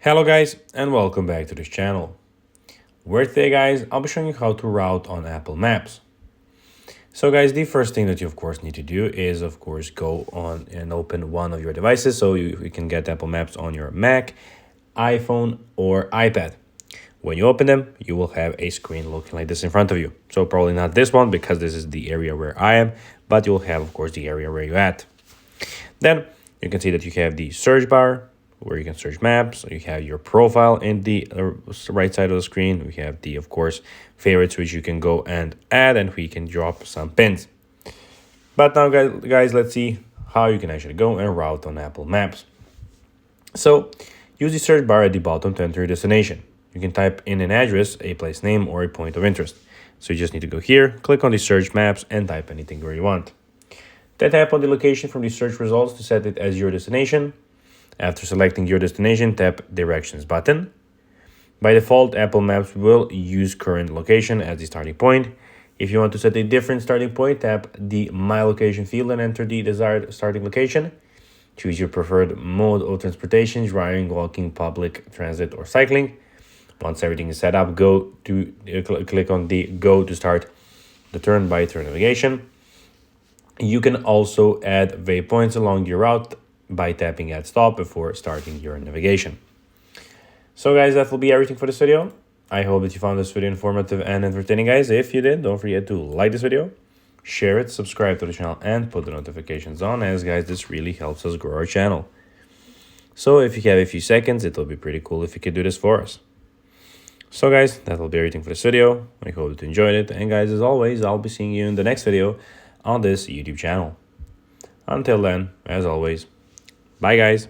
Hello guys and welcome back to this channel, where today guys I'll be showing you how to route on Apple Maps. So guys, the first thing that you of course need to do is of course go on and open one of your devices so you can get Apple Maps on your Mac, iPhone or iPad. When you open them, you will have a screen looking like this in front of you. So probably not this one because this is the area where I am, but you'll have of course the area where you're at. Then you can see that you have the search bar where you can search maps. You have your profile in the right side of the screen. We have the, of course, favorites, which you can go and add, and we can drop some pins. But now, guys, let's see how you can actually go and route on Apple Maps. So use the search bar at the bottom to enter your destination. You can type in an address, a place name, or a point of interest. So you just need to go here, click on the search maps, and type anything where you want. Then tap on the location from the search results to set it as your destination. After selecting your destination, tap Directions button. By default, Apple Maps will use current location as the starting point. If you want to set a different starting point, tap the My Location field and enter the desired starting location. Choose your preferred mode of transportation, driving, walking, public transit, or cycling. Once everything is set up, click on the Go to start the turn-by-turn navigation. You can also add waypoints along your route by tapping Add Stop before starting your navigation. So guys, that will be everything for this video. I hope that you found this video informative and entertaining, guys. If you did, don't forget to like this video, share it, subscribe to the channel, and put the notifications on, as guys, this really helps us grow our channel. So if you have a few seconds, it will be pretty cool if you could do this for us. So guys, that will be everything for this video. I hope that you enjoyed it, and guys, as always, I'll be seeing you in the next video on this YouTube channel. Until then, as always, bye guys.